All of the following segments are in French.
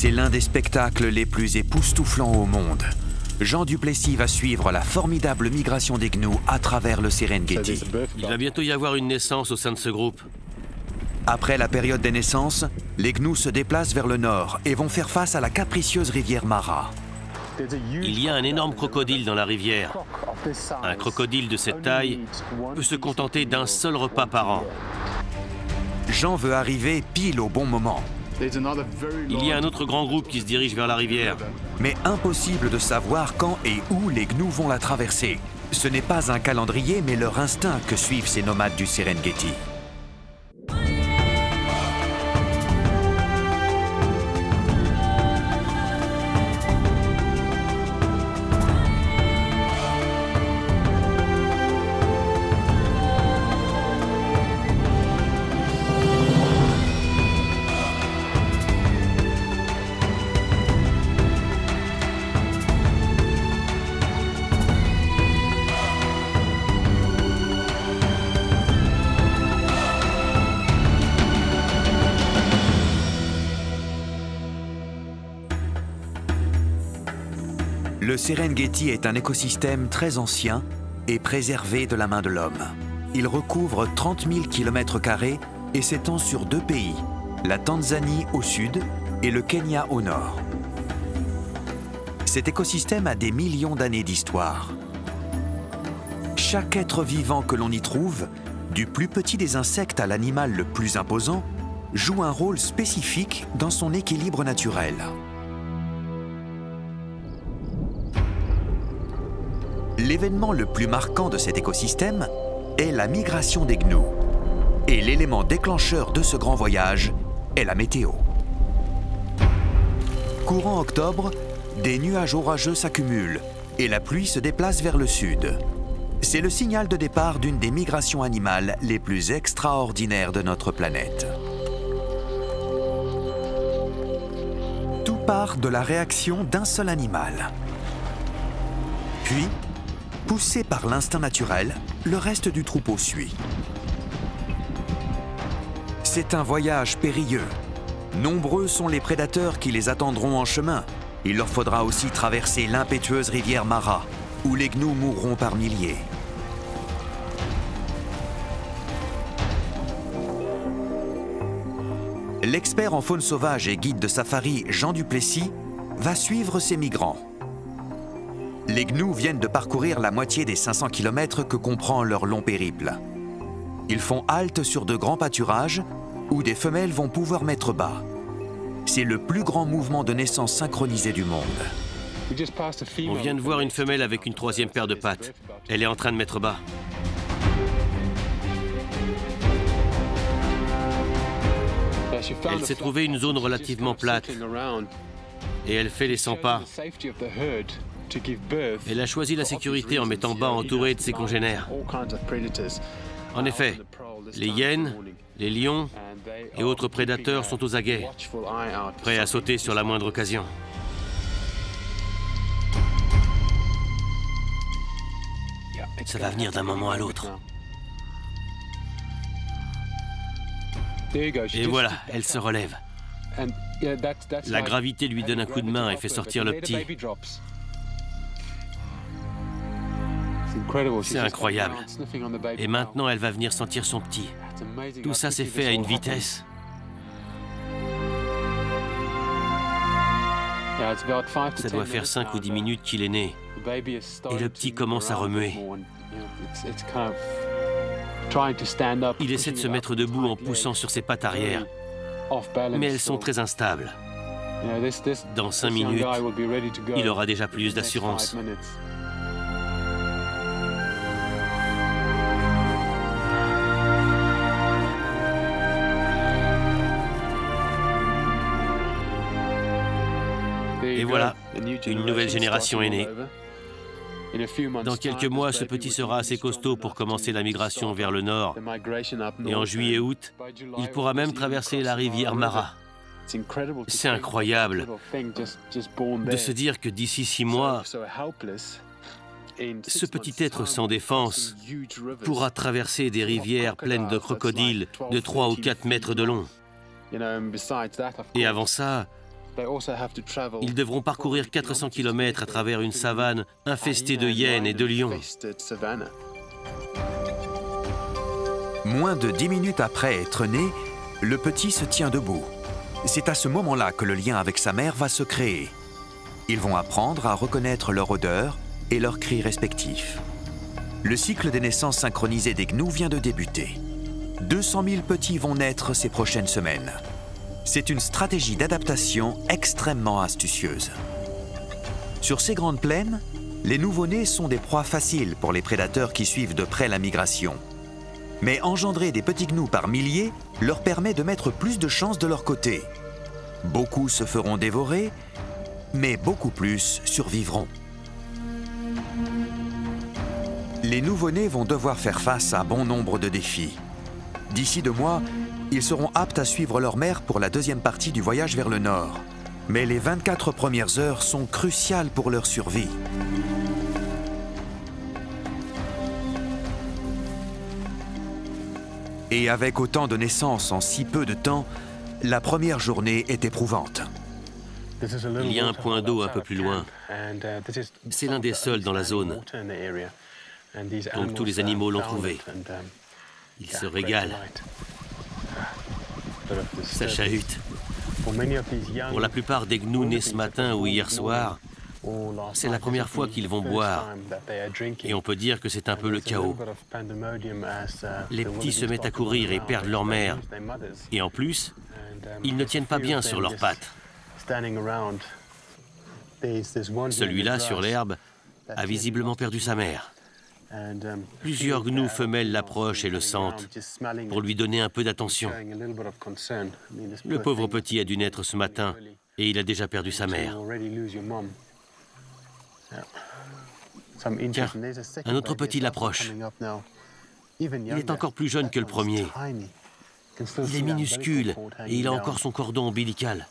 C'est l'un des spectacles les plus époustouflants au monde. Jean Duplessis va suivre la formidable migration des gnous à travers le Serengeti. Il va bientôt y avoir une naissance au sein de ce groupe. Après la période des naissances, les gnous se déplacent vers le nord et vont faire face à la capricieuse rivière Mara. Il y a un énorme crocodile dans la rivière. Un crocodile de cette taille peut se contenter d'un seul repas par an. Jean veut arriver pile au bon moment. Il y a un autre grand groupe qui se dirige vers la rivière. Mais impossible de savoir quand et où les gnous vont la traverser. Ce n'est pas un calendrier, mais leur instinct que suivent ces nomades du Serengeti. Le Serengeti est un écosystème très ancien et préservé de la main de l'homme. Il recouvre 30 000 km² et s'étend sur 2 pays, la Tanzanie au sud et le Kenya au nord. Cet écosystème a des millions d'années d'histoire. Chaque être vivant que l'on y trouve, du plus petit des insectes à l'animal le plus imposant, joue un rôle spécifique dans son équilibre naturel. L'événement le plus marquant de cet écosystème est la migration des gnous. Et l'élément déclencheur de ce grand voyage est la météo. Courant octobre, des nuages orageux s'accumulent et la pluie se déplace vers le sud. C'est le signal de départ d'une des migrations animales les plus extraordinaires de notre planète. Tout part de la réaction d'un seul animal. Puis, poussé par l'instinct naturel, le reste du troupeau suit. C'est un voyage périlleux. Nombreux sont les prédateurs qui les attendront en chemin. Il leur faudra aussi traverser l'impétueuse rivière Mara, où les gnous mourront par milliers. L'expert en faune sauvage et guide de safari Jean Duplessis va suivre ces migrants. Les gnous viennent de parcourir la moitié des 500 km que comprend leur long périple. Ils font halte sur de grands pâturages où des femelles vont pouvoir mettre bas. C'est le plus grand mouvement de naissance synchronisé du monde. On vient de voir une femelle avec une 3e paire de pattes. Elle est en train de mettre bas. Elle s'est trouvée une zone relativement plate et elle fait les 100 pas. Elle a choisi la sécurité en mettant bas entourée de ses congénères. En effet, les hyènes, les lions et autres prédateurs sont aux aguets, prêts à sauter sur la moindre occasion. Ça va venir d'un moment à l'autre. Et voilà, elle se relève. La gravité lui donne un coup de main et fait sortir le petit. C'est incroyable. Et maintenant, elle va venir sentir son petit. Tout ça s'est fait à une vitesse. Ça doit faire 5 ou 10 minutes qu'il est né. Et le petit commence à remuer. Il essaie de se mettre debout en poussant sur ses pattes arrière. Mais elles sont très instables. Dans 5 minutes, il aura déjà plus d'assurance. Et voilà, une nouvelle génération est née. Dans quelques mois, ce petit sera assez costaud pour commencer la migration vers le nord. Et en juillet-août, il pourra même traverser la rivière Mara. C'est incroyable de se dire que d'ici 6 mois, ce petit être sans défense pourra traverser des rivières pleines de crocodiles de 3 ou 4 mètres de long. Et avant ça, Ils devront parcourir 400 km à travers une savane infestée de hyènes et de lions. Moins de 10 minutes après être né, le petit se tient debout. C'est à ce moment-là que le lien avec sa mère va se créer. Ils vont apprendre à reconnaître leur odeur et leurs cris respectifs. Le cycle des naissances synchronisées des gnous vient de débuter. 200 000 petits vont naître ces prochaines semaines. C'est une stratégie d'adaptation extrêmement astucieuse. Sur ces grandes plaines, les nouveau-nés sont des proies faciles pour les prédateurs qui suivent de près la migration. Mais engendrer des petits gnous par milliers leur permet de mettre plus de chances de leur côté. Beaucoup se feront dévorer, mais beaucoup plus survivront. Les nouveau-nés vont devoir faire face à bon nombre de défis. D'ici 2 mois, ils seront aptes à suivre leur mère pour la deuxième partie du voyage vers le nord. Mais les 24 premières heures sont cruciales pour leur survie. Et avec autant de naissances en si peu de temps, la première journée est éprouvante. Il y a un point d'eau un peu plus loin. C'est l'un des seuls dans la zone. Donc tous les animaux l'ont trouvé. Ils se régalent. Ça chahute. Pour la plupart des gnous nés ce matin ou hier soir, c'est la première fois qu'ils vont boire. Et on peut dire que c'est un peu le chaos. Les petits se mettent à courir et perdent leur mère. Et en plus, ils ne tiennent pas bien sur leurs pattes. Celui-là, sur l'herbe, a visiblement perdu sa mère. Plusieurs gnous femelles l'approchent et le sentent pour lui donner un peu d'attention. Le pauvre petit a dû naître ce matin et il a déjà perdu sa mère. Tiens, un autre petit l'approche. Il est encore plus jeune que le premier. Il est minuscule et il a encore son cordon ombilical.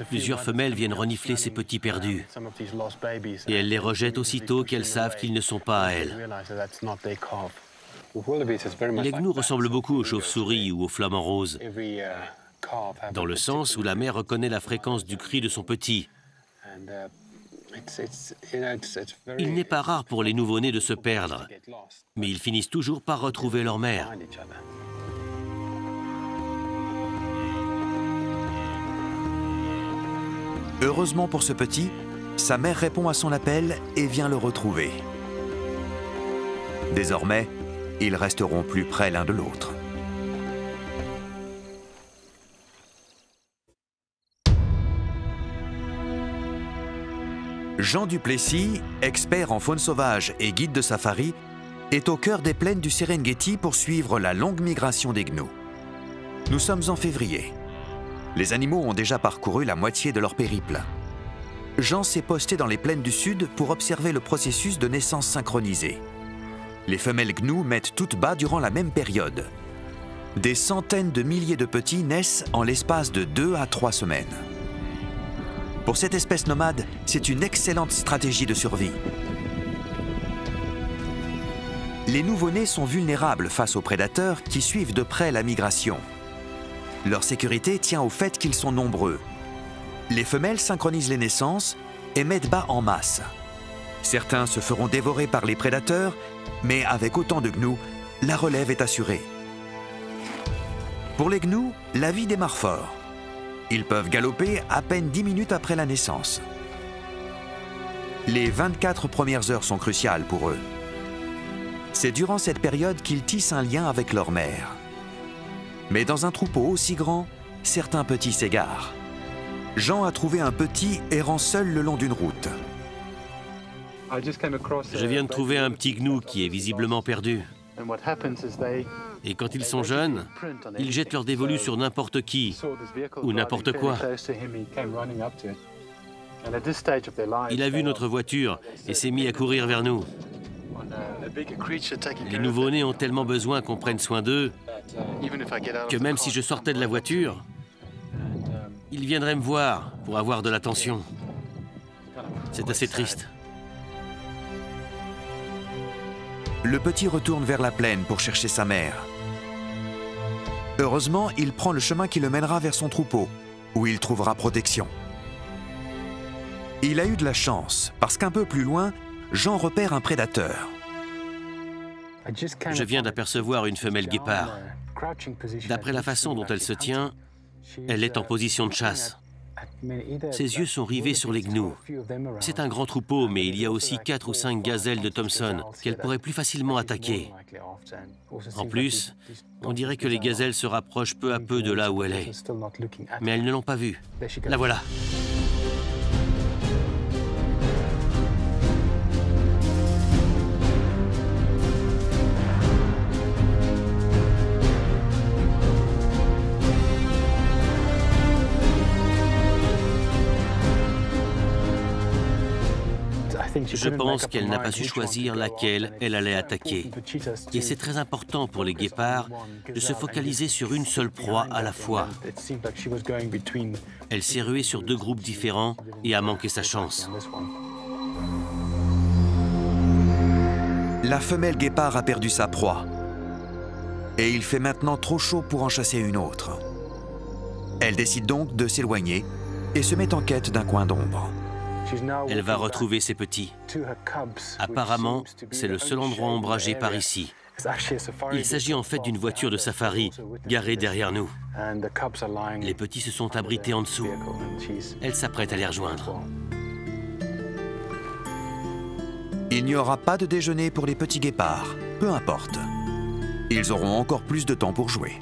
Plusieurs femelles viennent renifler ces petits perdus. Et elles les rejettent aussitôt qu'elles savent qu'ils ne sont pas à elles. Les gnous ressemblent beaucoup aux chauves-souris ou aux flamants roses, dans le sens où la mère reconnaît la fréquence du cri de son petit. Il n'est pas rare pour les nouveau-nés de se perdre, mais ils finissent toujours par retrouver leur mère. Heureusement pour ce petit, sa mère répond à son appel et vient le retrouver. Désormais, ils resteront plus près l'un de l'autre. Jean Duplessis, expert en faune sauvage et guide de safari, est au cœur des plaines du Serengeti pour suivre la longue migration des gnous. Nous sommes en février. Les animaux ont déjà parcouru la moitié de leur périple. Jean s'est posté dans les plaines du sud pour observer le processus de naissance synchronisée. Les femelles gnous mettent toutes bas durant la même période. Des centaines de milliers de petits naissent en l'espace de 2 à 3 semaines. Pour cette espèce nomade, c'est une excellente stratégie de survie. Les nouveau-nés sont vulnérables face aux prédateurs qui suivent de près la migration. Leur sécurité tient au fait qu'ils sont nombreux. Les femelles synchronisent les naissances et mettent bas en masse. Certains se feront dévorer par les prédateurs, mais avec autant de gnous, la relève est assurée. Pour les gnous, la vie démarre fort. Ils peuvent galoper à peine 10 minutes après la naissance. Les 24 premières heures sont cruciales pour eux. C'est durant cette période qu'ils tissent un lien avec leur mère. Mais dans un troupeau aussi grand, certains petits s'égarent. Jean a trouvé un petit errant seul le long d'une route. Je viens de trouver un petit gnou qui est visiblement perdu. Et quand ils sont jeunes, ils jettent leur dévolu sur n'importe qui ou n'importe quoi. Il a vu notre voiture et s'est mis à courir vers nous. Les nouveau-nés ont tellement besoin qu'on prenne soin d'eux que même si je sortais de la voiture, ils viendraient me voir pour avoir de l'attention. C'est assez triste. Le petit retourne vers la plaine pour chercher sa mère. Heureusement, il prend le chemin qui le mènera vers son troupeau, où il trouvera protection. Il a eu de la chance, parce qu'un peu plus loin, Jean repère un prédateur. Je viens d'apercevoir une femelle guépard. D'après la façon dont elle se tient, elle est en position de chasse. Ses yeux sont rivés sur les gnous. C'est un grand troupeau, mais il y a aussi 4 ou 5 gazelles de Thompson qu'elle pourrait plus facilement attaquer. En plus, on dirait que les gazelles se rapprochent peu à peu de là où elle est. Mais elles ne l'ont pas vue. La voilà. Je pense qu'elle n'a pas su choisir laquelle elle allait attaquer. Et c'est très important pour les guépards de se focaliser sur une seule proie à la fois. Elle s'est ruée sur 2 groupes différents et a manqué sa chance. La femelle guépard a perdu sa proie. Et il fait maintenant trop chaud pour en chasser une autre. Elle décide donc de s'éloigner et se met en quête d'un coin d'ombre. Elle va retrouver ses petits. Apparemment, c'est le seul endroit ombragé par ici. Il s'agit en fait d'une voiture de safari garée derrière nous. Les petits se sont abrités en dessous. Elle s'apprête à les rejoindre. Il n'y aura pas de déjeuner pour les petits guépards, peu importe. Ils auront encore plus de temps pour jouer.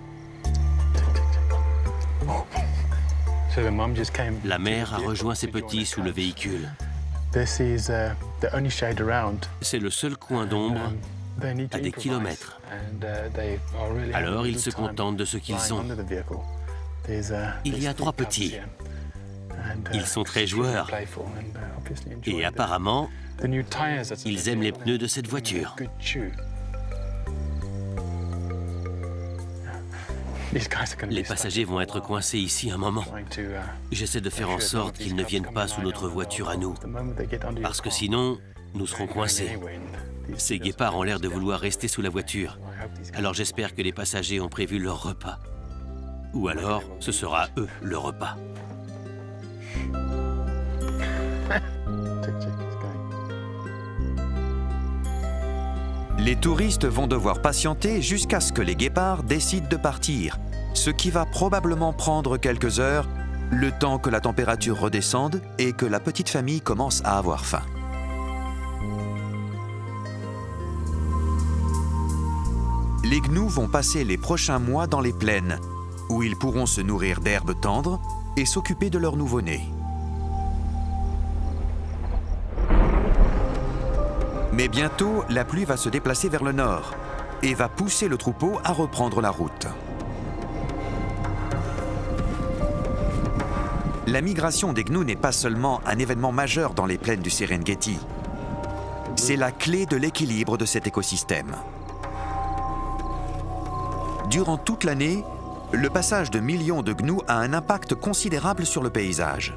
La mère a rejoint ses petits sous le véhicule. C'est le seul coin d'ombre à des kilomètres. Alors ils se contentent de ce qu'ils ont. Il y a 3 petits. Ils sont très joueurs. Et apparemment, ils aiment les pneus de cette voiture. Les passagers vont être coincés ici un moment. J'essaie de faire en sorte qu'ils ne viennent pas sous notre voiture à nous. Parce que sinon, nous serons coincés. Ces guépards ont l'air de vouloir rester sous la voiture. Alors j'espère que les passagers ont prévu leur repas. Ou alors, ce sera eux le repas. Les touristes vont devoir patienter jusqu'à ce que les guépards décident de partir, ce qui va probablement prendre quelques heures, le temps que la température redescende et que la petite famille commence à avoir faim. Les gnous vont passer les prochains mois dans les plaines, où ils pourront se nourrir d'herbes tendres et s'occuper de leur nouveau-né. Mais bientôt, la pluie va se déplacer vers le nord et va pousser le troupeau à reprendre la route. La migration des gnous n'est pas seulement un événement majeur dans les plaines du Serengeti. C'est la clé de l'équilibre de cet écosystème. Durant toute l'année, le passage de millions de gnous a un impact considérable sur le paysage.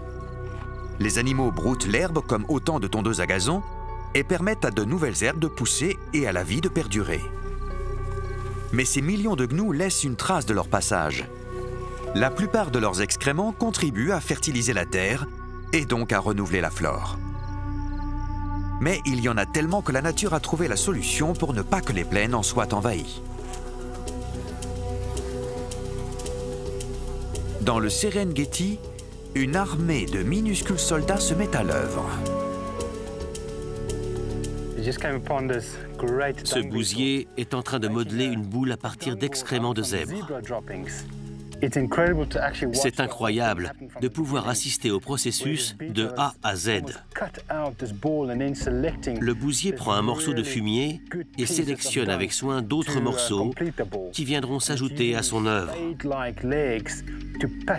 Les animaux broutent l'herbe comme autant de tondeuses à gazon et permettent à de nouvelles herbes de pousser et à la vie de perdurer. Mais ces millions de gnous laissent une trace de leur passage. La plupart de leurs excréments contribuent à fertiliser la terre et donc à renouveler la flore. Mais il y en a tellement que la nature a trouvé la solution pour ne pas que les plaines en soient envahies. Dans le Serengeti, une armée de minuscules soldats se met à l'œuvre. Ce bousier est en train de modeler une boule à partir d'excréments de zèbres. C'est incroyable de pouvoir assister au processus de A à Z. Le bousier prend un morceau de fumier et sélectionne avec soin d'autres morceaux qui viendront s'ajouter à son œuvre.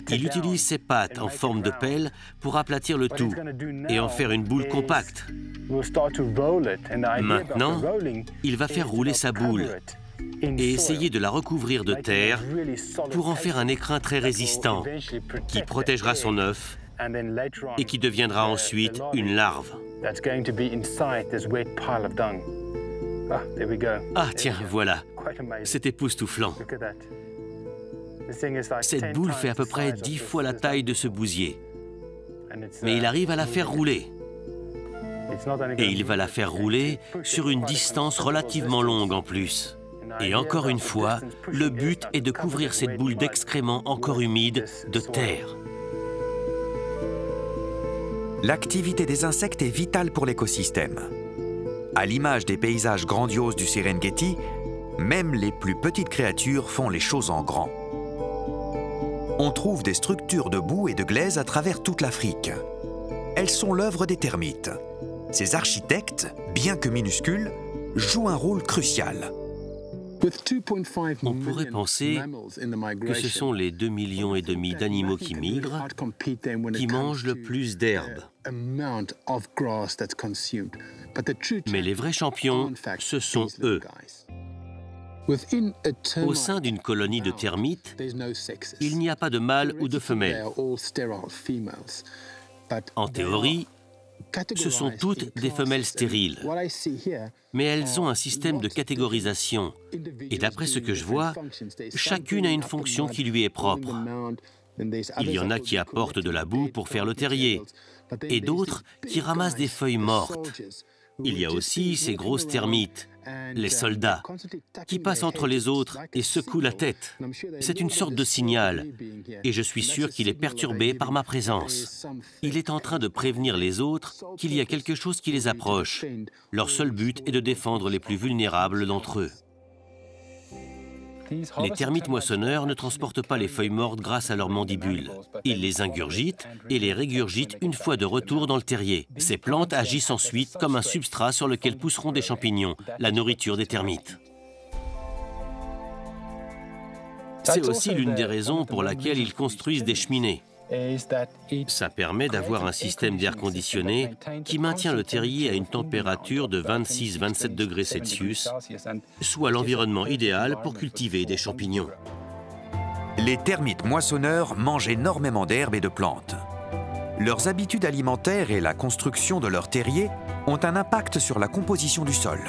Il utilise ses pattes en forme de pelle pour aplatir le tout et en faire une boule compacte. Maintenant, il va faire rouler sa boule et essayer de la recouvrir de terre pour en faire un écrin très résistant qui protégera son œuf et qui deviendra ensuite une larve. Ah tiens, voilà, c'est époustouflant. Cette boule fait à peu près 10 fois la taille de ce bousier. Mais il arrive à la faire rouler. Et il va la faire rouler sur une distance relativement longue en plus. Et encore une fois, le but est de couvrir cette boule d'excréments encore humide de terre. L'activité des insectes est vitale pour l'écosystème. À l'image des paysages grandioses du Serengeti, même les plus petites créatures font les choses en grand. On trouve des structures de boue et de glaise à travers toute l'Afrique. Elles sont l'œuvre des termites. Ces architectes, bien que minuscules, jouent un rôle crucial. On pourrait penser que ce sont les 2,5 millions d'animaux qui migrent qui mangent le plus d'herbe. Mais les vrais champions, ce sont eux. Au sein d'une colonie de termites, il n'y a pas de mâle ou de femelle. En théorie, ce sont toutes des femelles stériles. Mais elles ont un système de catégorisation. Et d'après ce que je vois, chacune a une fonction qui lui est propre. Il y en a qui apportent de la boue pour faire le terrier, et d'autres qui ramassent des feuilles mortes. Il y a aussi ces grosses termites, les soldats, qui passent entre les autres et secouent la tête. C'est une sorte de signal, et je suis sûr qu'il est perturbé par ma présence. Il est en train de prévenir les autres qu'il y a quelque chose qui les approche. Leur seul but est de défendre les plus vulnérables d'entre eux. Les termites moissonneurs ne transportent pas les feuilles mortes grâce à leurs mandibules. Ils les ingurgitent et les régurgitent une fois de retour dans le terrier. Ces plantes agissent ensuite comme un substrat sur lequel pousseront des champignons, la nourriture des termites. C'est aussi l'une des raisons pour laquelle ils construisent des cheminées. Ça permet d'avoir un système d'air conditionné qui maintient le terrier à une température de 26-27 degrés Celsius, soit l'environnement idéal pour cultiver des champignons. Les termites moissonneurs mangent énormément d'herbes et de plantes. Leurs habitudes alimentaires et la construction de leur terrier ont un impact sur la composition du sol.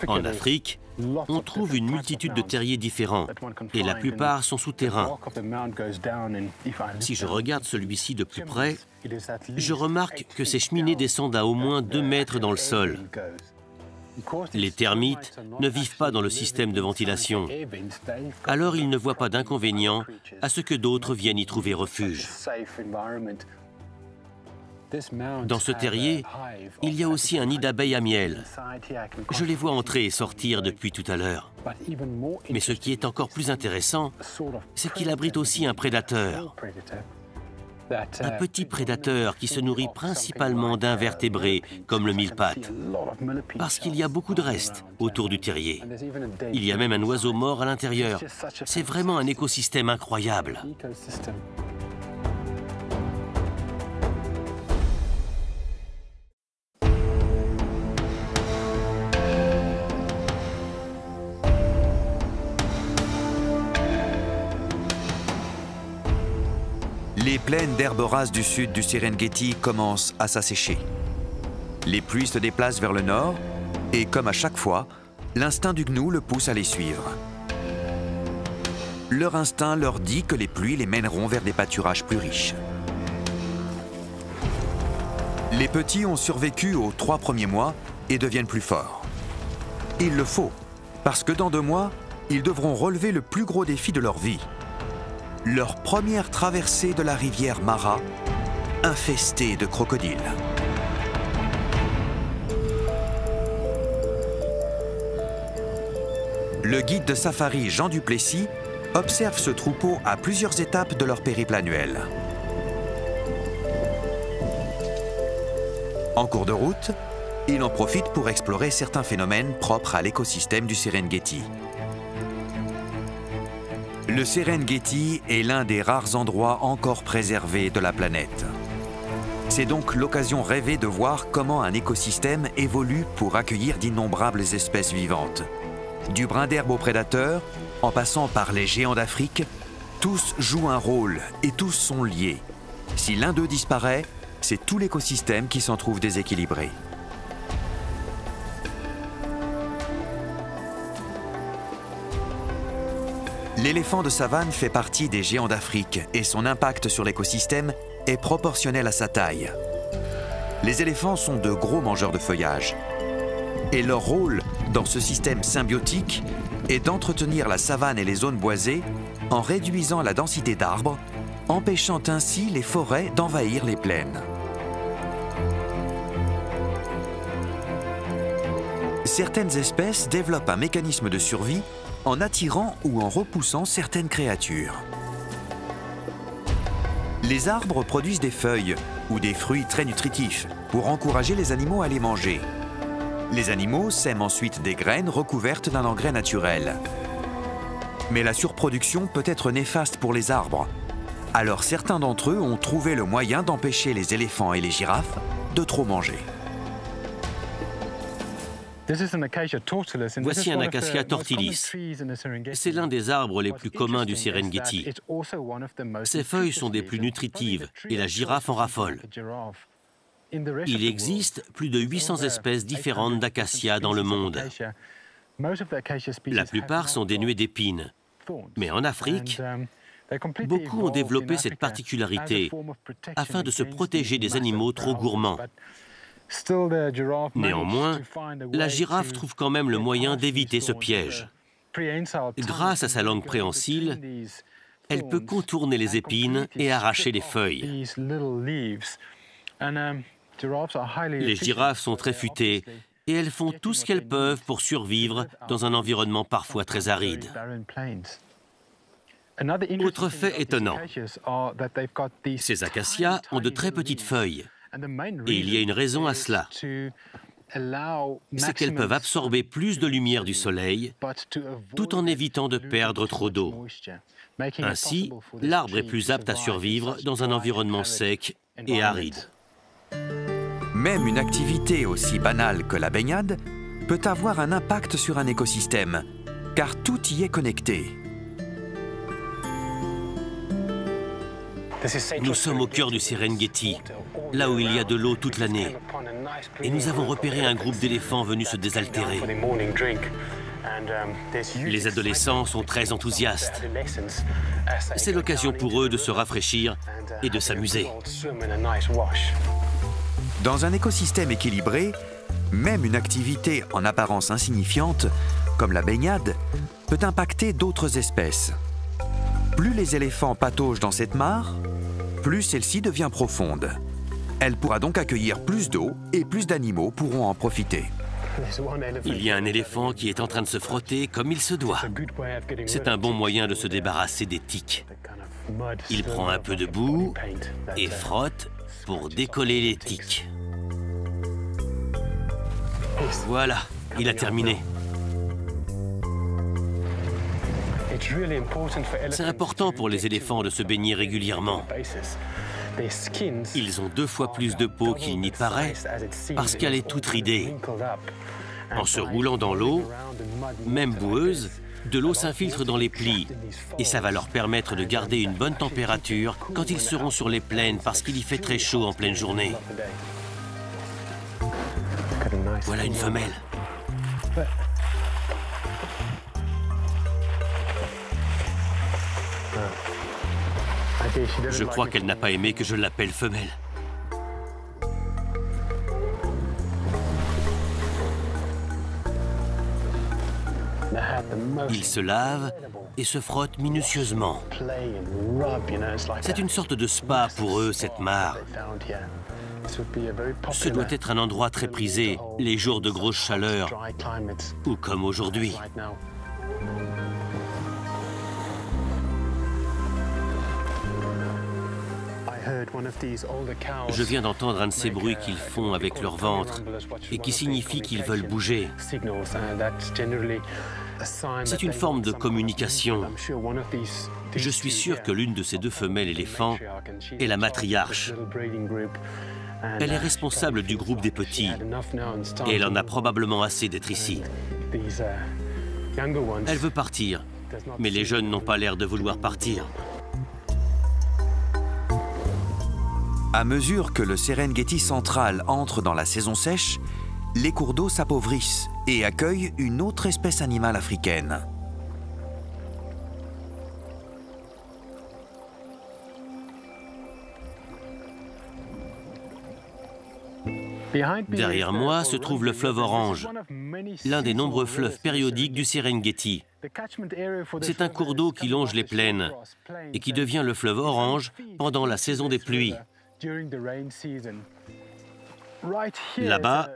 En Afrique, on trouve une multitude de terriers différents, et la plupart sont souterrains. Si je regarde celui-ci de plus près, je remarque que ces cheminées descendent à au moins 2 mètres dans le sol. Les termites ne vivent pas dans le système de ventilation, alors ils ne voient pas d'inconvénient à ce que d'autres viennent y trouver refuge. Dans ce terrier, il y a aussi un nid d'abeilles à miel. Je les vois entrer et sortir depuis tout à l'heure. Mais ce qui est encore plus intéressant, c'est qu'il abrite aussi un prédateur. Un petit prédateur qui se nourrit principalement d'invertébrés, comme le mille-pattes. Parce qu'il y a beaucoup de restes autour du terrier. Il y a même un oiseau mort à l'intérieur. C'est vraiment un écosystème incroyable. Les plaines d'herbes rases du sud du Serengeti commencent à s'assécher. Les pluies se déplacent vers le nord et, comme à chaque fois, l'instinct du gnou le pousse à les suivre. Leur instinct leur dit que les pluies les mèneront vers des pâturages plus riches. Les petits ont survécu aux 3 premiers mois et deviennent plus forts. Il le faut, parce que dans 2 mois, ils devront relever le plus gros défi de leur vie. Leur première traversée de la rivière Mara, infestée de crocodiles. Le guide de safari Jean du Plessis observe ce troupeau à plusieurs étapes de leur périple annuel. En cours de route, il en profite pour explorer certains phénomènes propres à l'écosystème du Serengeti. Le Serengeti est l'un des rares endroits encore préservés de la planète. C'est donc l'occasion rêvée de voir comment un écosystème évolue pour accueillir d'innombrables espèces vivantes. Du brin d'herbe aux prédateurs, en passant par les géants d'Afrique, tous jouent un rôle et tous sont liés. Si l'un d'eux disparaît, c'est tout l'écosystème qui s'en trouve déséquilibré. L'éléphant de savane fait partie des géants d'Afrique et son impact sur l'écosystème est proportionnel à sa taille. Les éléphants sont de gros mangeurs de feuillage. Et leur rôle dans ce système symbiotique est d'entretenir la savane et les zones boisées en réduisant la densité d'arbres, empêchant ainsi les forêts d'envahir les plaines. Certaines espèces développent un mécanisme de survie en attirant ou en repoussant certaines créatures. Les arbres produisent des feuilles ou des fruits très nutritifs pour encourager les animaux à les manger. Les animaux sèment ensuite des graines recouvertes d'un engrais naturel. Mais la surproduction peut être néfaste pour les arbres. Alors certains d'entre eux ont trouvé le moyen d'empêcher les éléphants et les girafes de trop manger. Voici un acacia tortilis. C'est l'un des arbres les plus communs du Serengeti. Ses feuilles sont des plus nutritives et la girafe en raffole. Il existe plus de 800 espèces différentes d'acacias dans le monde. La plupart sont dénuées d'épines. Mais en Afrique, beaucoup ont développé cette particularité afin de se protéger des animaux trop gourmands. Néanmoins, la girafe trouve quand même le moyen d'éviter ce piège. Grâce à sa langue préhensile, elle peut contourner les épines et arracher les feuilles. Les girafes sont très futées et elles font tout ce qu'elles peuvent pour survivre dans un environnement parfois très aride. Autre fait étonnant, ces acacias ont de très petites feuilles. Et il y a une raison à cela. C'est qu'elles peuvent absorber plus de lumière du soleil tout en évitant de perdre trop d'eau. Ainsi, l'arbre est plus apte à survivre dans un environnement sec et aride. Même une activité aussi banale que la baignade peut avoir un impact sur un écosystème, car tout y est connecté. Nous sommes au cœur du Serengeti, là où il y a de l'eau toute l'année. Et nous avons repéré un groupe d'éléphants venus se désaltérer. Les adolescents sont très enthousiastes. C'est l'occasion pour eux de se rafraîchir et de s'amuser. Dans un écosystème équilibré, même une activité en apparence insignifiante, comme la baignade, peut impacter d'autres espèces. Plus les éléphants pataugent dans cette mare, plus celle-ci devient profonde. Elle pourra donc accueillir plus d'eau et plus d'animaux pourront en profiter. Il y a un éléphant qui est en train de se frotter comme il se doit. C'est un bon moyen de se débarrasser des tiques. Il prend un peu de boue et frotte pour décoller les tiques. Voilà, il a terminé. C'est important pour les éléphants de se baigner régulièrement. Ils ont 2 fois plus de peau qu'il n'y paraît parce qu'elle est toute ridée. En se roulant dans l'eau, même boueuse, de l'eau s'infiltre dans les plis et ça va leur permettre de garder une bonne température quand ils seront sur les plaines parce qu'il y fait très chaud en pleine journée. Voilà une femelle. Je crois qu'elle n'a pas aimé que je l'appelle femelle. Ils se lavent et se frottent minutieusement. C'est une sorte de spa pour eux, cette mare. Ce doit être un endroit très prisé les jours de grosse chaleur ou comme aujourd'hui. Je viens d'entendre un de ces bruits qu'ils font avec leur ventre et qui signifie qu'ils veulent bouger. C'est une forme de communication. Je suis sûr que l'une de ces 2 femelles éléphants est la matriarche. Elle est responsable du groupe des petits et elle en a probablement assez d'être ici. Elle veut partir, mais les jeunes n'ont pas l'air de vouloir partir. À mesure que le Serengeti central entre dans la saison sèche, les cours d'eau s'appauvrissent et accueillent une autre espèce animale africaine. Derrière moi se trouve le fleuve Orange, l'un des nombreux fleuves périodiques du Serengeti. C'est un cours d'eau qui longe les plaines et qui devient le fleuve Orange pendant la saison des pluies. Là-bas,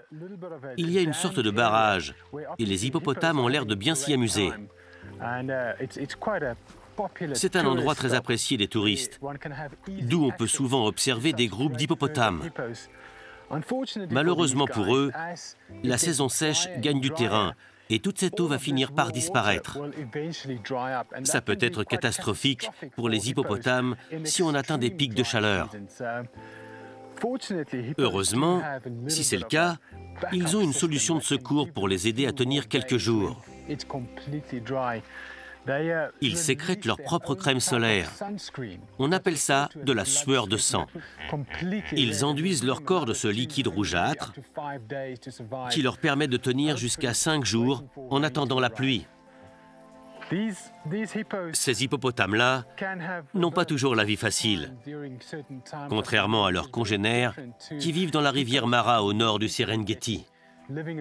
il y a une sorte de barrage et les hippopotames ont l'air de bien s'y amuser. C'est un endroit très apprécié des touristes, d'où on peut souvent observer des groupes d'hippopotames. Malheureusement pour eux, la saison sèche gagne du terrain et toute cette eau va finir par disparaître. Ça peut être catastrophique pour les hippopotames si on atteint des pics de chaleur. Heureusement, si c'est le cas, ils ont une solution de secours pour les aider à tenir quelques jours. Ils sécrètent leur propre crème solaire. On appelle ça de la sueur de sang. Ils enduisent leur corps de ce liquide rougeâtre qui leur permet de tenir jusqu'à 5 jours en attendant la pluie. Ces hippopotames-là n'ont pas toujours la vie facile, contrairement à leurs congénères qui vivent dans la rivière Mara au nord du Serengeti.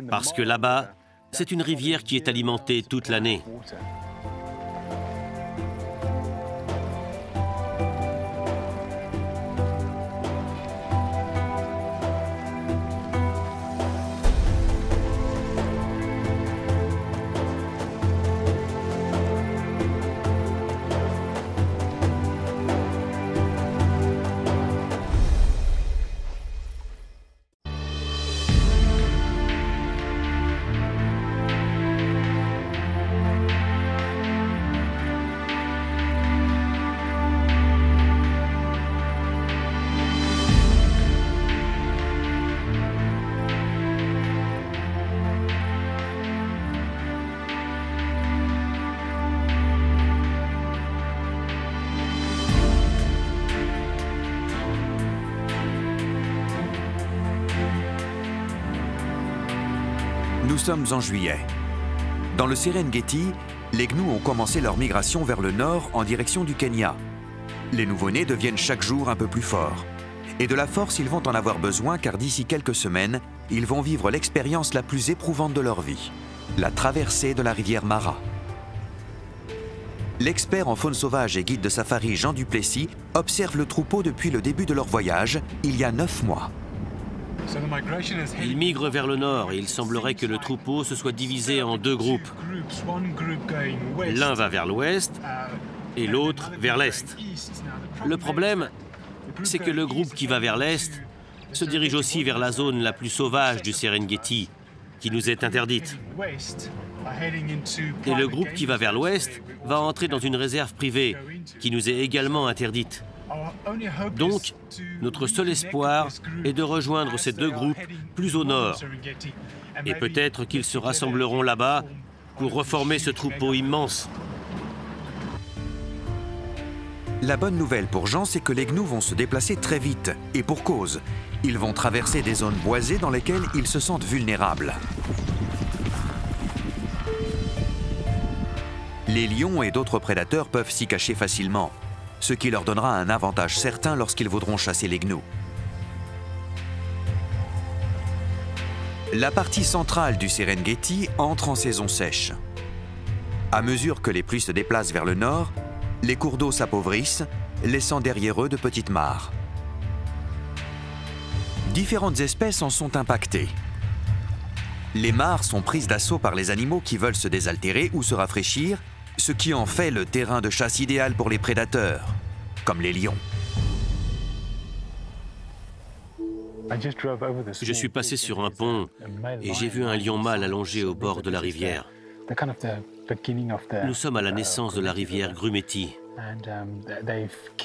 Parce que là-bas, c'est une rivière qui est alimentée toute l'année. Nous sommes en juillet. Dans le Serengeti, les gnous ont commencé leur migration vers le nord en direction du Kenya. Les nouveau-nés deviennent chaque jour un peu plus forts. Et de la force, ils vont en avoir besoin car d'ici quelques semaines, ils vont vivre l'expérience la plus éprouvante de leur vie, la traversée de la rivière Mara. L'expert en faune sauvage et guide de safari Jean du Plessis observe le troupeau depuis le début de leur voyage, il y a 9 mois. Ils migrent vers le nord et il semblerait que le troupeau se soit divisé en 2 groupes. L'un va vers l'ouest et l'autre vers l'est. Le problème, c'est que le groupe qui va vers l'est se dirige aussi vers la zone la plus sauvage du Serengeti, qui nous est interdite. Et le groupe qui va vers l'ouest va entrer dans une réserve privée, qui nous est également interdite. Donc, notre seul espoir est de rejoindre ces 2 groupes plus au nord. Et peut-être qu'ils se rassembleront là-bas pour reformer ce troupeau immense. La bonne nouvelle pour Jean, c'est que les gnous vont se déplacer très vite, et pour cause. Ils vont traverser des zones boisées dans lesquelles ils se sentent vulnérables. Les lions et d'autres prédateurs peuvent s'y cacher facilement, ce qui leur donnera un avantage certain lorsqu'ils voudront chasser les gnous. La partie centrale du Serengeti entre en saison sèche. À mesure que les pluies se déplacent vers le nord, les cours d'eau s'appauvrissent, laissant derrière eux de petites mares. Différentes espèces en sont impactées. Les mares sont prises d'assaut par les animaux qui veulent se désaltérer ou se rafraîchir, ce qui en fait le terrain de chasse idéal pour les prédateurs, comme les lions. Je suis passé sur un pont et j'ai vu un lion mâle allongé au bord de la rivière. Nous sommes à la naissance de la rivière Grumeti.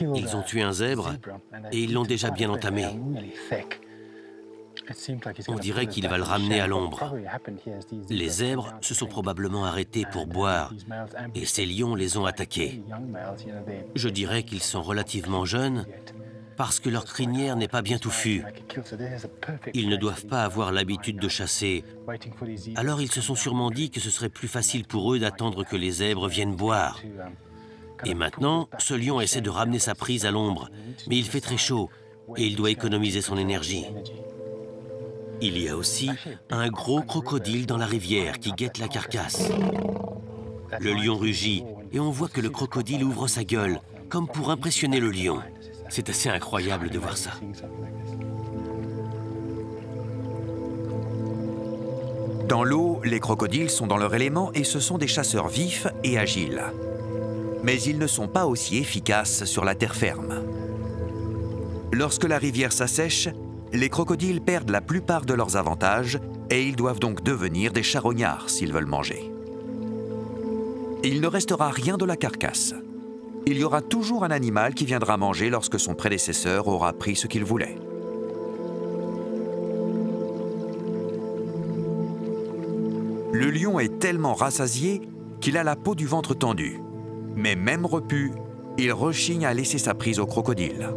Ils ont tué un zèbre et ils l'ont déjà bien entamé. On dirait qu'il va le ramener à l'ombre. Les zèbres se sont probablement arrêtés pour boire et ces lions les ont attaqués. Je dirais qu'ils sont relativement jeunes parce que leur crinière n'est pas bien touffue. Ils ne doivent pas avoir l'habitude de chasser. Alors ils se sont sûrement dit que ce serait plus facile pour eux d'attendre que les zèbres viennent boire. Et maintenant, ce lion essaie de ramener sa prise à l'ombre, mais il fait très chaud et il doit économiser son énergie. Il y a aussi un gros crocodile dans la rivière qui guette la carcasse. Le lion rugit et on voit que le crocodile ouvre sa gueule, comme pour impressionner le lion. C'est assez incroyable de voir ça. Dans l'eau, les crocodiles sont dans leur élément et ce sont des chasseurs vifs et agiles. Mais ils ne sont pas aussi efficaces sur la terre ferme. Lorsque la rivière s'assèche, les crocodiles perdent la plupart de leurs avantages et ils doivent donc devenir des charognards s'ils veulent manger. Il ne restera rien de la carcasse. Il y aura toujours un animal qui viendra manger lorsque son prédécesseur aura pris ce qu'il voulait. Le lion est tellement rassasié qu'il a la peau du ventre tendue. Mais même repu, il rechigne à laisser sa prise au crocodile.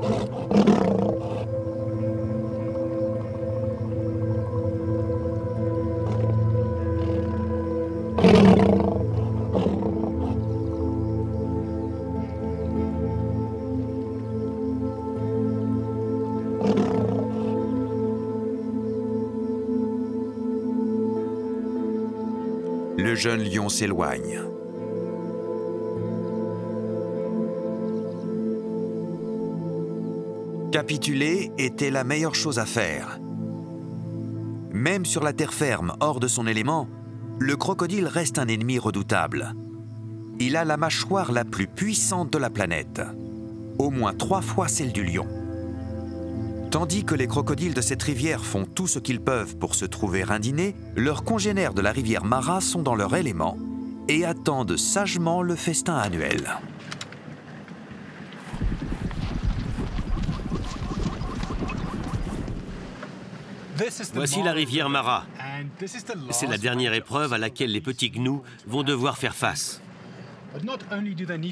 Le jeune lion s'éloigne. Capituler était la meilleure chose à faire. Même sur la terre ferme, hors de son élément, le crocodile reste un ennemi redoutable. Il a la mâchoire la plus puissante de la planète, au moins 3 fois celle du lion. Tandis que les crocodiles de cette rivière font tout ce qu'ils peuvent pour se trouver un dîner, leurs congénères de la rivière Mara sont dans leur élément et attendent sagement le festin annuel. Voici la rivière Mara. C'est la dernière épreuve à laquelle les petits gnous vont devoir faire face.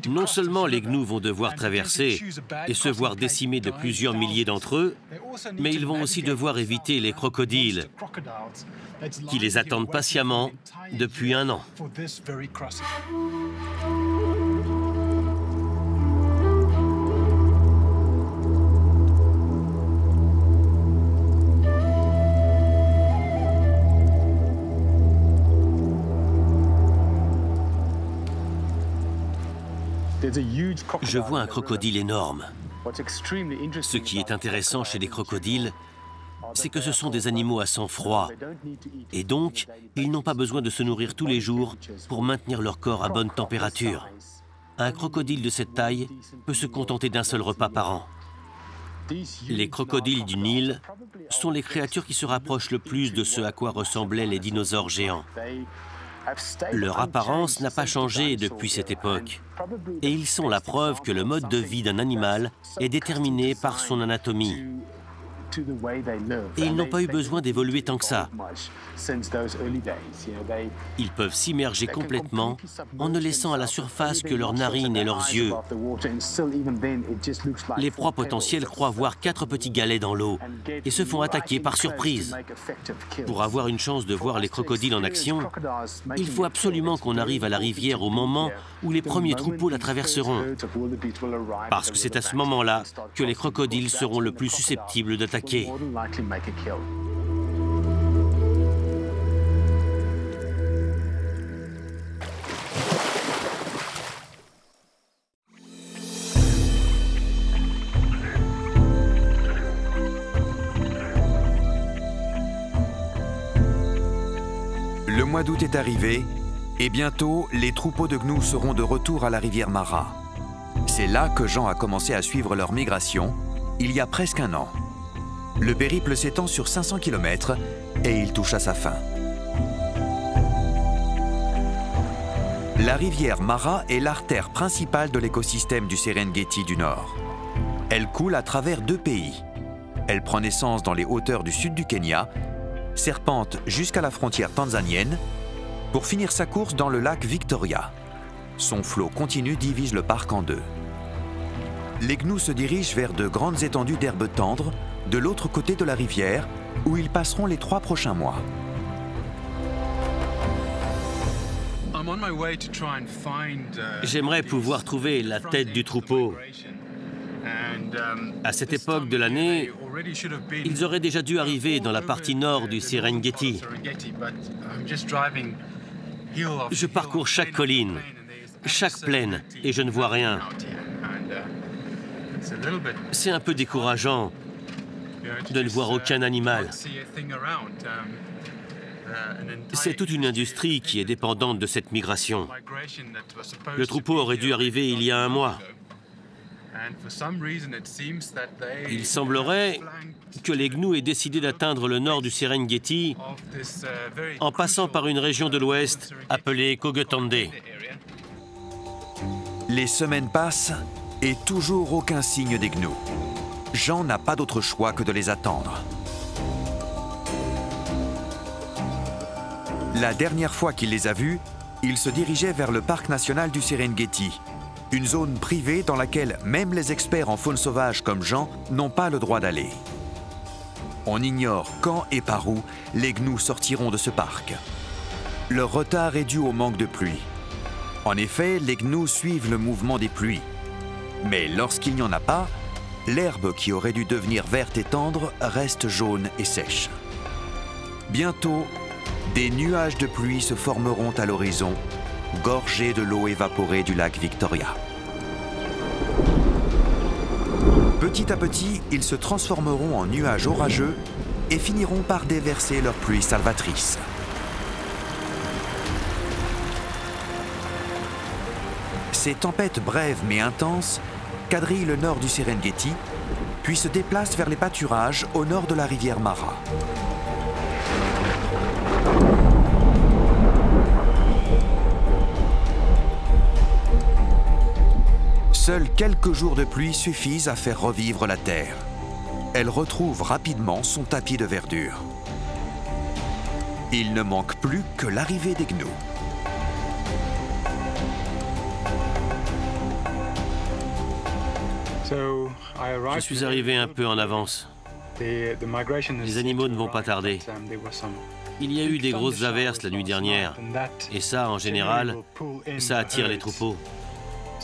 Non seulement les gnous vont devoir traverser et se voir décimés de plusieurs milliers d'entre eux, mais ils vont aussi devoir éviter les crocodiles qui les attendent patiemment depuis 1 an. Je vois un crocodile énorme. Ce qui est intéressant chez les crocodiles, c'est que ce sont des animaux à sang froid. Et donc, ils n'ont pas besoin de se nourrir tous les jours pour maintenir leur corps à bonne température. Un crocodile de cette taille peut se contenter d'un seul repas par an. Les crocodiles du Nil sont les créatures qui se rapprochent le plus de ce à quoi ressemblaient les dinosaures géants. Leur apparence n'a pas changé depuis cette époque. Et ils sont la preuve que le mode de vie d'un animal est déterminé par son anatomie. Et ils n'ont pas eu besoin d'évoluer tant que ça. Ils peuvent s'immerger complètement en ne laissant à la surface que leurs narines et leurs yeux. Les proies potentielles croient voir 4 petits galets dans l'eau et se font attaquer par surprise. Pour avoir une chance de voir les crocodiles en action, il faut absolument qu'on arrive à la rivière au moment où les premiers troupeaux la traverseront. Parce que c'est à ce moment-là que les crocodiles seront le plus susceptibles d'attaquer. Le mois d'août est arrivé et bientôt les troupeaux de gnous seront de retour à la rivière Mara. C'est là que Jean a commencé à suivre leur migration, il y a presque 1 an. Le périple s'étend sur 500 km et il touche à sa fin. La rivière Mara est l'artère principale de l'écosystème du Serengeti du Nord. Elle coule à travers 2 pays. Elle prend naissance dans les hauteurs du sud du Kenya, serpente jusqu'à la frontière tanzanienne, pour finir sa course dans le lac Victoria. Son flot continu divise le parc en 2. Les gnous se dirigent vers de grandes étendues d'herbes tendres, de l'autre côté de la rivière, où ils passeront les 3 prochains mois. J'aimerais pouvoir trouver la tête du troupeau. À cette époque de l'année, ils auraient déjà dû arriver dans la partie nord du Serengeti. Je parcours chaque colline, chaque plaine, et je ne vois rien. C'est un peu décourageant de ne voir aucun animal. C'est toute une industrie qui est dépendante de cette migration. Le troupeau aurait dû arriver il y a un mois. Il semblerait que les gnous aient décidé d'atteindre le nord du Serengeti en passant par une région de l'ouest appelée Kogetande. Les semaines passent et toujours aucun signe des gnous. Jean n'a pas d'autre choix que de les attendre. La dernière fois qu'il les a vus, il se dirigeait vers le parc national du Serengeti, une zone privée dans laquelle même les experts en faune sauvage comme Jean n'ont pas le droit d'aller. On ignore quand et par où les gnous sortiront de ce parc. Leur retard est dû au manque de pluie. En effet, les gnous suivent le mouvement des pluies. Mais lorsqu'il n'y en a pas, l'herbe qui aurait dû devenir verte et tendre reste jaune et sèche. Bientôt, des nuages de pluie se formeront à l'horizon, gorgés de l'eau évaporée du lac Victoria. Petit à petit, ils se transformeront en nuages orageux et finiront par déverser leur pluie salvatrice. Ces tempêtes brèves mais intenses quadrillent le nord du Serengeti, puis se déplacent vers les pâturages au nord de la rivière Mara. Seuls quelques jours de pluie suffisent à faire revivre la terre. Elle retrouve rapidement son tapis de verdure. Il ne manque plus que l'arrivée des gnous. Je suis arrivé un peu en avance. Les animaux ne vont pas tarder. Il y a eu des grosses averses la nuit dernière. Et ça, en général, ça attire les troupeaux.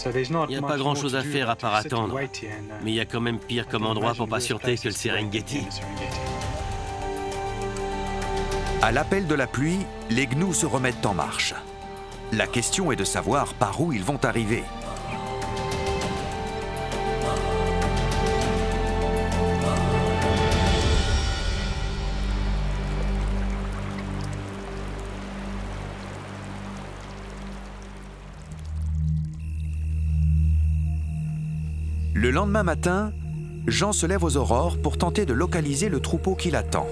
Il n'y a pas grand-chose à faire à part attendre. Mais il y a quand même pire comme endroit pour patienter que le Serengeti. À l'appel de la pluie, les gnous se remettent en marche. La question est de savoir par où ils vont arriver. Le lendemain matin, Jean se lève aux aurores pour tenter de localiser le troupeau qui l'attend.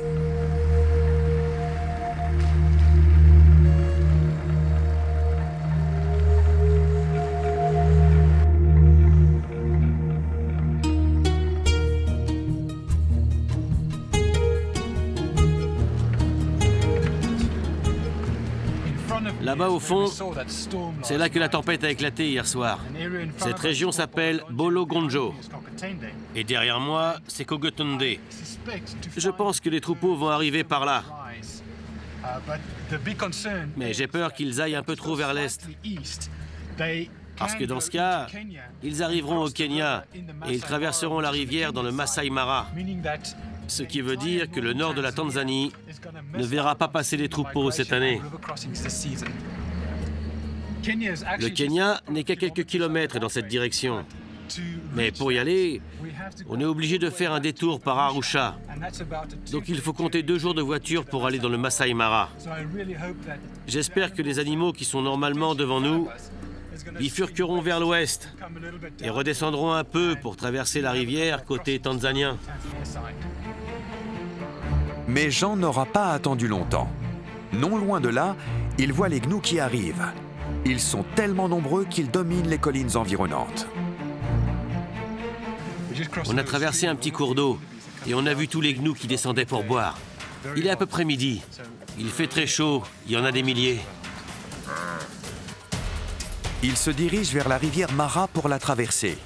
Là-bas au fond, c'est là que la tempête a éclaté hier soir. Cette région s'appelle Bolo-Gonjo. Et derrière moi, c'est Kogetande. Je pense que les troupeaux vont arriver par là. Mais j'ai peur qu'ils aillent un peu trop vers l'est. Parce que dans ce cas, ils arriveront au Kenya et ils traverseront la rivière dans le Masai Mara. Ce qui veut dire que le nord de la Tanzanie ne verra pas passer les troupeaux cette année. Le Kenya n'est qu'à quelques kilomètres dans cette direction. Mais pour y aller, on est obligé de faire un détour par Arusha. Donc il faut compter 2 jours de voiture pour aller dans le Masai Mara. J'espère que les animaux qui sont normalement devant nous bifurqueront vers l'ouest et redescendront un peu pour traverser la rivière côté tanzanien. Mais Jean n'aura pas attendu longtemps. Non loin de là, il voit les gnous qui arrivent. Ils sont tellement nombreux qu'ils dominent les collines environnantes. On a traversé un petit cours d'eau et on a vu tous les gnous qui descendaient pour boire. Il est à peu près midi. Il fait très chaud, il y en a des milliers. Ils se dirigent vers la rivière Mara pour la traverser.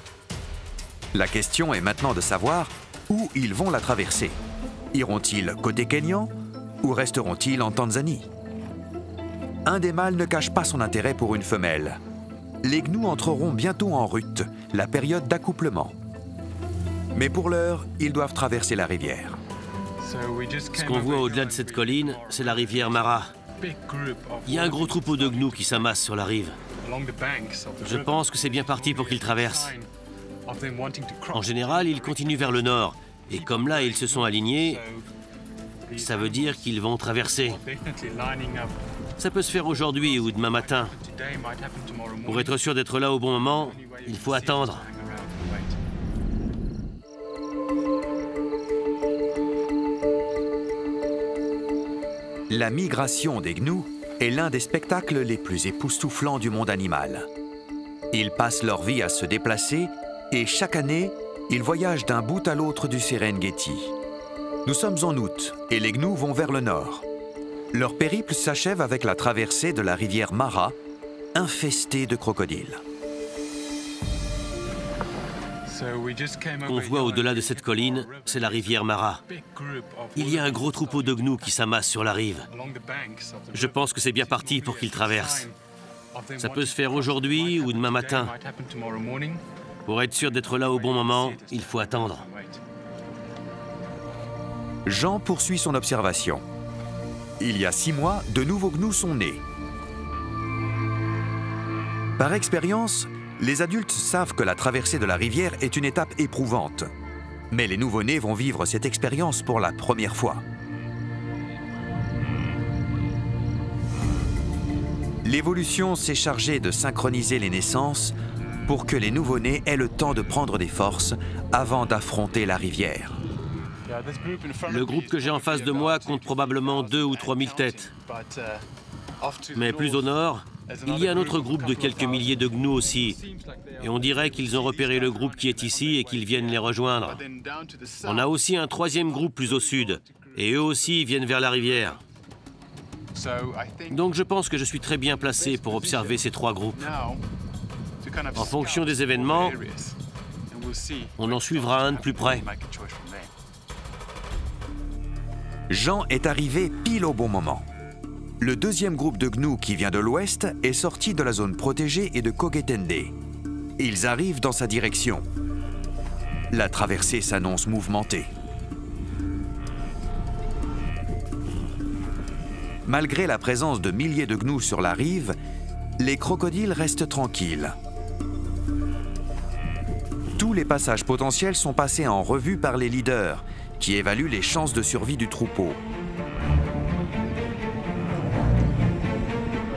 La question est maintenant de savoir où ils vont la traverser. Iront-ils côté kényan ou resteront-ils en Tanzanie? Un des mâles ne cache pas son intérêt pour une femelle. Les gnous entreront bientôt en rut, la période d'accouplement. Mais pour l'heure, ils doivent traverser la rivière. Ce qu'on voit au-delà de cette colline, c'est la rivière Mara. Il y a un gros troupeau de gnous qui s'amassent sur la rive. Je pense que c'est bien parti pour qu'ils traversent. En général, ils continuent vers le nord. Et comme là, ils se sont alignés, ça veut dire qu'ils vont traverser. Ça peut se faire aujourd'hui ou demain matin. Pour être sûr d'être là au bon moment, il faut attendre. La migration des gnous est l'un des spectacles les plus époustouflants du monde animal. Ils passent leur vie à se déplacer et chaque année, ils voyagent d'un bout à l'autre du Serengeti. Nous sommes en août et les gnous vont vers le nord. Leur périple s'achève avec la traversée de la rivière Mara, infestée de crocodiles. Ce qu'on voit au-delà de cette colline, c'est la rivière Mara. Il y a un gros troupeau de gnous qui s'amassent sur la rive. Je pense que c'est bien parti pour qu'ils traversent. Ça peut se faire aujourd'hui ou demain matin. Pour être sûr d'être là au bon moment, il faut attendre. Jean poursuit son observation. Il y a 6 mois, de nouveaux gnous sont nés. Par expérience, les adultes savent que la traversée de la rivière est une étape éprouvante. Mais les nouveau-nés vont vivre cette expérience pour la première fois. L'évolution s'est chargée de synchroniser les naissances pour que les nouveau-nés aient le temps de prendre des forces avant d'affronter la rivière. Le groupe que j'ai en face de moi compte probablement 2 ou 3 000 têtes. Mais plus au nord, il y a un autre groupe de quelques milliers de gnous aussi. Et on dirait qu'ils ont repéré le groupe qui est ici et qu'ils viennent les rejoindre. On a aussi un 3e groupe plus au sud. Et eux aussi viennent vers la rivière. Donc je pense que je suis très bien placé pour observer ces 3 groupes. En fonction des événements, on en suivra un de plus près. Jean est arrivé pile au bon moment. Le 2e groupe de gnous qui vient de l'ouest est sorti de la zone protégée et de Kogetende. Ils arrivent dans sa direction. La traversée s'annonce mouvementée. Malgré la présence de milliers de gnous sur la rive, les crocodiles restent tranquilles. Tous les passages potentiels sont passés en revue par les leaders, qui évaluent les chances de survie du troupeau.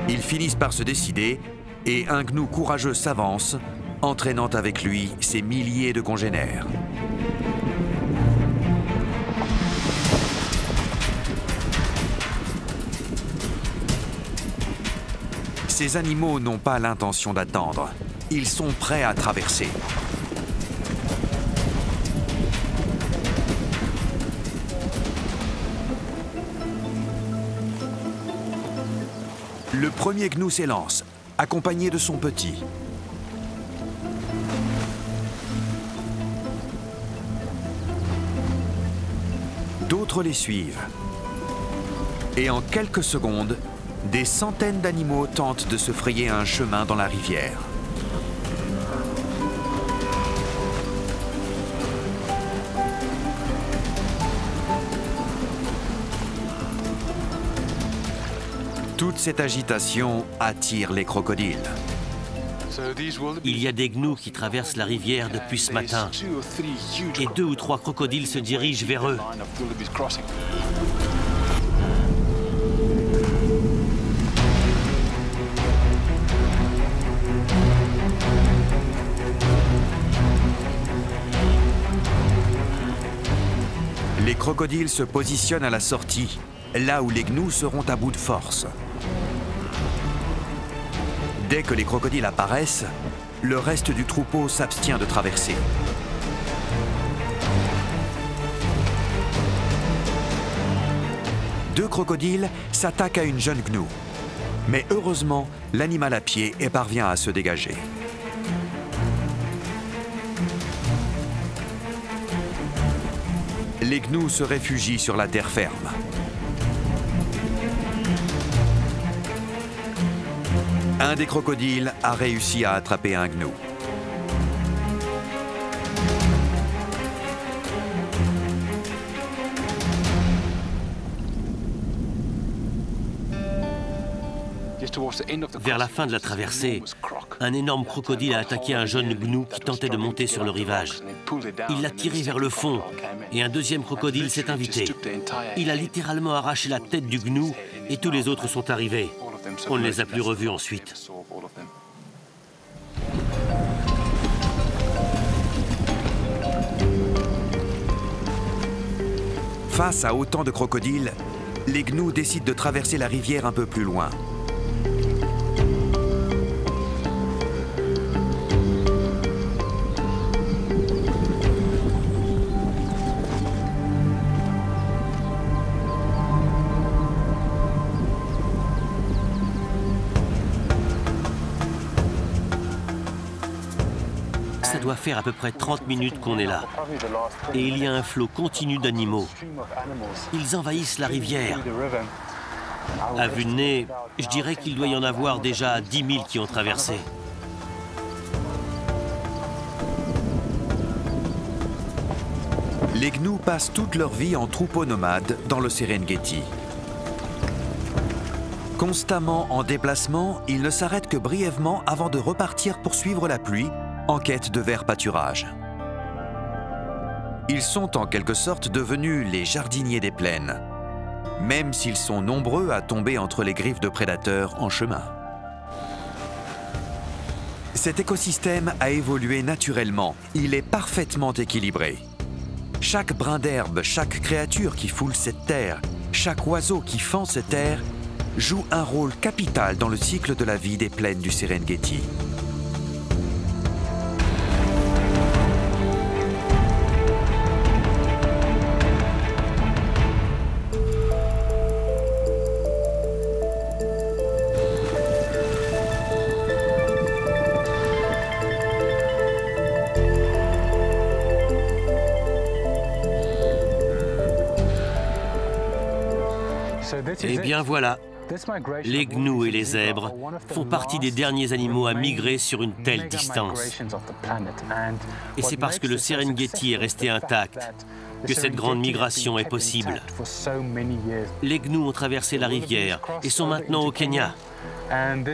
Ils finissent par se décider et un gnou courageux s'avance, entraînant avec lui ses milliers de congénères. Ces animaux n'ont pas l'intention d'attendre. Ils sont prêts à traverser. Le premier gnou s'élance, accompagné de son petit. D'autres les suivent. Et en quelques secondes, des centaines d'animaux tentent de se frayer un chemin dans la rivière. Toute cette agitation attire les crocodiles. Il y a des gnous qui traversent la rivière depuis ce matin. Et 2 ou 3 crocodiles se dirigent vers eux. Les crocodiles se positionnent à la sortie, là où les gnous seront à bout de force. Dès que les crocodiles apparaissent, le reste du troupeau s'abstient de traverser. Deux crocodiles s'attaquent à une jeune gnou. Mais heureusement, l'animal à pied parvient à se dégager. Les gnous se réfugient sur la terre ferme. Un des crocodiles a réussi à attraper un gnou. Vers la fin de la traversée, un énorme crocodile a attaqué un jeune gnou qui tentait de monter sur le rivage. Il l'a tiré vers le fond et un deuxième crocodile s'est invité. Il a littéralement arraché la tête du gnou et tous les autres sont arrivés. On ne les a plus revus ensuite. Face à autant de crocodiles, les gnous décident de traverser la rivière un peu plus loin. Ça doit faire à peu près 30 minutes qu'on est là. Et il y a un flot continu d'animaux. Ils envahissent la rivière. À vue de nez, je dirais qu'il doit y en avoir déjà 10 000 qui ont traversé. Les gnous passent toute leur vie en troupeaux nomades dans le Serengeti. Constamment en déplacement, ils ne s'arrêtent que brièvement avant de repartir pour suivre la pluie en quête de vert pâturage. Ils sont en quelque sorte devenus les jardiniers des plaines, même s'ils sont nombreux à tomber entre les griffes de prédateurs en chemin. Cet écosystème a évolué naturellement, il est parfaitement équilibré. Chaque brin d'herbe, chaque créature qui foule cette terre, chaque oiseau qui fend cette terre, joue un rôle capital dans le cycle de la vie des plaines du Serengeti. Eh bien voilà, les gnous et les zèbres font partie des derniers animaux à migrer sur une telle distance. Et c'est parce que le Serengeti est resté intact que cette grande migration est possible. Les gnous ont traversé la rivière et sont maintenant au Kenya.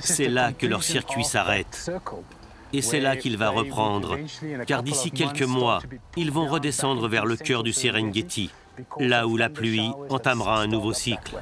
C'est là que leur circuit s'arrête. Et c'est là qu'il va reprendre, car d'ici quelques mois, ils vont redescendre vers le cœur du Serengeti, là où la pluie entamera un nouveau cycle.